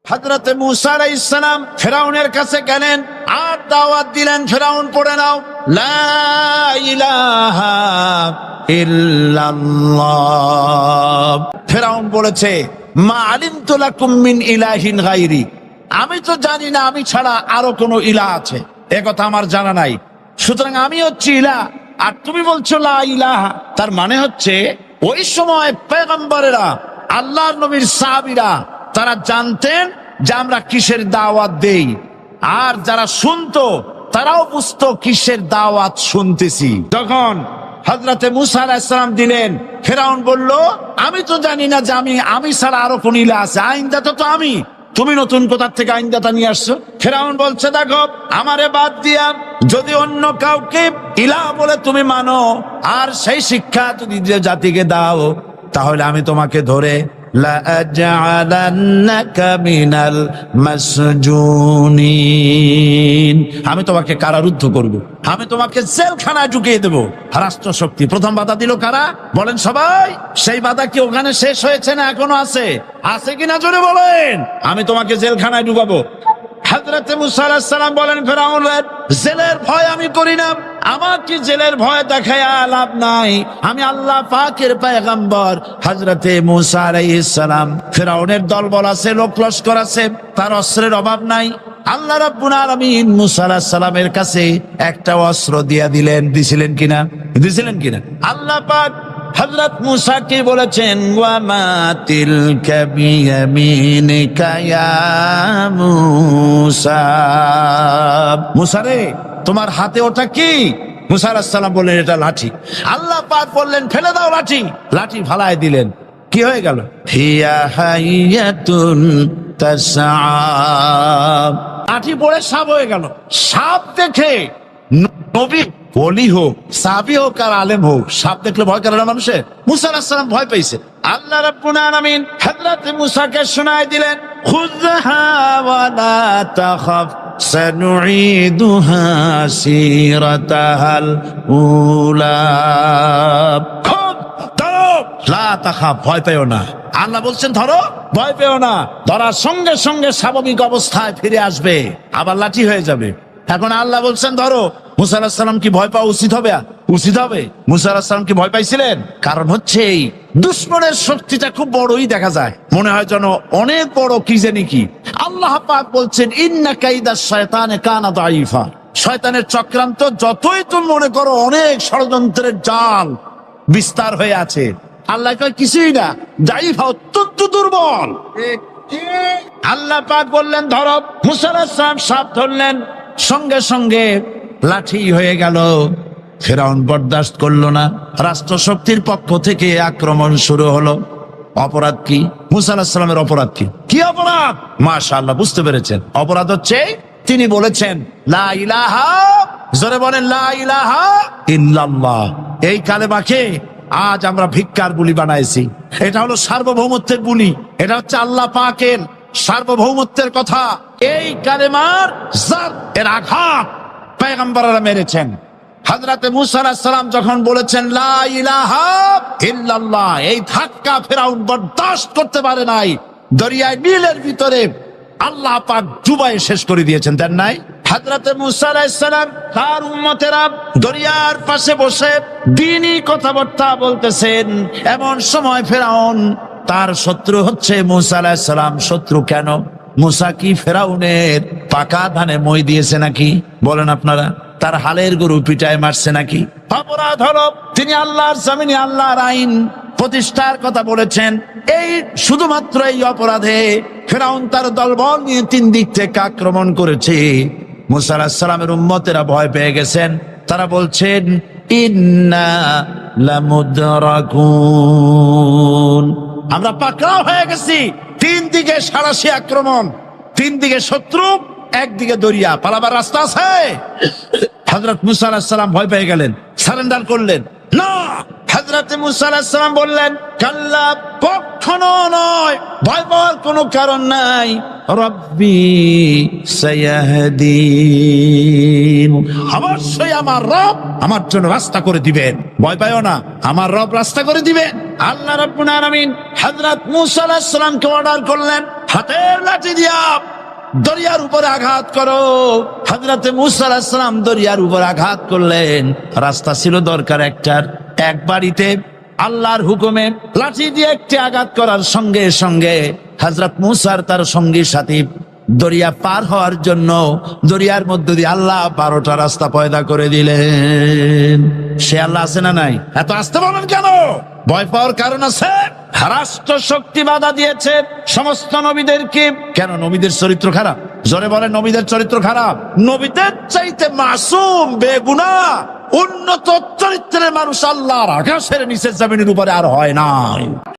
হযরতে মূসা আলাইহিস সালাম ফেরাউনের কাছে গেলেন আর দাওয়াত দিলেন, ফেরাউন পড়ে নাও লা ইলাহা ইল্লাল্লাহ। ফেরাউন বলেছে মা আলিমতু লাকুম মিন ইলাহিন গায়রি, আমি তো জানি না আমি ছাড়া আরো কোনো ইলাহ আছে, এ কথা আমার জানা নাই, সুতরাং আমি হচ্ছি ইলাহ আর তুমি বলছো লা ইলাহা। তার মানে হচ্ছে ওই সময় পয়গম্বরেরা, আল্লাহর নবীর সাহাবীরা তারা জানতেন যে আমরা কিসের দাওয়াত দেই, আর যারা শুনতো তারাও বুঝতো কিসের দাওয়াত শুনতেছি। যখন হযরতে মূসা আলাইহিস সালাম দিলেন, ফেরাউন বলল আমি তো জানি না যে আমি ছাড়া আরো কোন ইলাহ আছে, আইনদাতা তো আমি, তুমি নতুন কোথা থেকে আইনদাতা নিয়ে আসছো? ফেরাউন বলছে দেখো আমারে বাদ দিয়া যদি অন্য কাউকে ইলাহ বলে তুমি মানো আর সেই শিক্ষা যদি জাতিকে দাও, তাহলে আমি তোমাকে ধরে লাআজআলান্নাকা মিনাল মাসজুনিন, আমি তোমাকে কারারুদ্ধ করব, আমি তোমাকে জেলখানায় ঢুকিয়ে দেব। রাষ্ট্রশক্তি প্রথম বাধা দিল কারা? বলেন সবাই। সেই বাধা কি ওখানে শেষ হয়েছে না এখনো আছে? আছে কিনা জোরে বলেন। আমি তোমাকে জেলখানায় ঢুকাবো। হযরতে মূসা আলাইহিস সালাম বলেন ফেরাউনের জেলের ভয় আমি করি না, আমাকে জেলের ভয় দেখায়া লাভ নাই, আমি আল্লাহ পাকের পয়গম্বর। হযরতে মূসা আলাইহিস সালাম, ফেরাউনের দলবল আছে, লোক লস্কর আছে, তার অস্ত্রের অভাব নাই। আল্লাহ রাব্বুল আলামিন মূসা আলাইহিস সালামের কাছে একটা অস্ত্র দিয়া দিলেন, দিছিলেন কিনা? আল্লাহ পাক হযরত মূসা কে বলেছেন ওয়া মা তিলকা বিয়ামিনিকা ইয়া মূসা, মূসা রে তোমার হাতে ওটা কি? মূসা আলাইহিস সালাম বললেন এটা লাঠি। আল্লাহ পাক বললেন ফেলে দাও লাঠি, লাঠি ফালায় দিলেন। কি হয়ে গেল? হিয়া হাইয়াতুন তাসআ, লাঠি পড়ে সাপ হয়ে গেল। সাপ দেখে নবী ওলি হোক, সাহাবী হোক আর আলেম হোক, সাপ দেখলে ভয় করে না মানুষের? মূসা আলাইহিস সালাম ভয় পেয়েছে। আল্লাহ রাব্বুল আলামিন হযরত মূসাকে শোনায় দিলেন খুযহা ওয়া লা তাখাফ সানুঈদুহা সিরাতাহাল উলা, ধরো লা তাখাফ, ভয় পেও না। আল্লাহ বলছেন ধরো, ভয় পেও না। ধরার সঙ্গে সঙ্গে স্বাভাবিক অবস্থায় ফিরে আসবে, আবার লাঠি হয়ে যাবে। এখন আল্লাহ বলছেন ধরো, মূসা আলাইহিস সালাম কি ভয় পাওয়া উচিত হবে? উচিত হবে। মূসা আলাইহিস সালাম কি ভয় পাইছিলেন? কারণ হচ্ছে এই দুশমনের শক্তিটা খুব বড়ই দেখা যায়, মনে হয় যেন অনেক বড় কি জানি কি। আল্লাহ পাক বলছেন ইন্না কাইদাশ শায়তানে কানা দাঈফা, শয়তানের চক্রান্ত যতই তুমি মনে করো অনেক ষড়যন্ত্রের জাল বিস্তার হয়ে আছে, আল্লাহ কয় কিছুই না, দাঈফা অত্যন্ত দুর্বল। আল্লাহ পাক বললেন ধরো, মূসা আলাইহিস সালাম সাপ ধরলেন, সঙ্গে সঙ্গে লাঠি হয়ে গেল। ফেরাউন বরদাস্ত করলো না, রাষ্ট্রশক্তির পক্ষ থেকে আক্রমণ শুরু হলো। অপরাধ কি? মূসা আলাইহিস সালামের অপরাধ কি? কি অপরাধ? মাশাআল্লাহ বুঝতে পেরেছেন। অপরাধ হচ্ছে তিনি বলেছেন লা ইলাহা, জোরে বলেন লা ইলাহা ইল্লাল্লাহ। এই কালেমাকে আজ আমরা ভিক্ষার বুলি বানাইছি। এটা হলো সার্বভৌমত্বের বুলি, এটা হচ্ছে আল্লাহ পাকের সার্বভৌমত্বের কথা। এই কালেমার জাত এর আঘাত পয়গম্বররা মেরেছেন। হযরতে মূসা আলাইহিস সালাম যখন বলেছেন লা ইলাহা ইল্লাল্লাহ, এই ধাক্কা ফেরাউন বরদাস্ত করতে পারে নাই। দরিয়ায় নীলের ভিতরে আল্লাহ পাক ডুবাই শেষ করে দিয়েছেন, দেন নাই? হযরতে মূসা আলাইহিস সালাম তার উম্মতেরা দরিয়ার পাশে বসে দ্বীনি কথাবার্তা বলতেছেন। এমন সময় ফেরাউন, তার শত্রু হচ্ছে মূসা আলাইহিস সালাম। শত্রু কেন? মূসা কি ফেরাউনের পাকা ধানে মই দিয়েছে নাকি? বলেন আপনারা। তার হালের গরু পিটায় মারছে নাকি? অপরাধ হলো তিনি আল্লাহর জমিনে আল্লাহর আইন প্রতিষ্ঠার কথা বলেছেন। এই শুধুমাত্র এই অপরাধে ফেরাউন তার দলবল নিয়ে তিন দিক থেকে আক্রমণ করেছে। মূসা আলাইহিস সালামের উম্মতেরা ভয় পেয়ে গেছেন। তারা বলছেন ইন্না লামুদরাকুন, আমরা পাকড়াও হয়ে গেছি। তিন দিকে সারাশি আক্রমণ, তিন দিকে শত্রু, একদিকে দরিয়া, পালাবার রাস্তা আছে? হযরত মূসা আলাইহিস সালাম ভয় পেয়ে গেলেন, সারেন্ডার করলেন না। হযরত মুসা আলাইহিস সালাম বললেন, কাল্লা, কখনো নয়, ভয় পাওয়ার কোনো কারণ নাই। রব্বি সায়াহদিন, অবশ্যই আমার রব আমার জন্য রাস্তা করে দিবেন, ভয় পাইও না, আমার রব রাস্তা করে দিবেন। আল্লাহ রাব্বুল আলামিন হযরত মুসা আলাইহিস সালামকে অর্ডার করলেন, হাতের লাঠি দিয়া দরিয়ার উপরে আঘাত করো। হযরত মুসা আলাইহিস সালাম দরিয়ার উপর আঘাত করলেন। রাস্তা ছিল দরকার একটার, এক বাড়িতে আল্লাহর হুকুমে লাঠি দিয়ে একটি আঘাত করার সঙ্গে সঙ্গে হযরত মুসার তার সঙ্গী সাথী দরিয়া পার হওয়ার জন্য দরিয়ার মধ্যে দিয়ে আল্লাহ 12টা রাস্তা পয়দা করে দিলেন। সে আল্লাহ আছে না নাই? এত আসতে বলেন কেন? ভয় পাওয়ার কারণ আছে। রাষ্ট্র শক্তি বাধা দিয়েছে সমস্ত নবীদেরকে। কেন? নবীদের চরিত্র খারাপ? জোরে বলে, নবীদের চরিত্র খারাপ? নবীদের চাইতে মাসুম, বেগুনাহ, উন্নত চরিত্রের মানুষ আল্লাহর আকাশের নিচের জমিনের উপরে আর হয় না।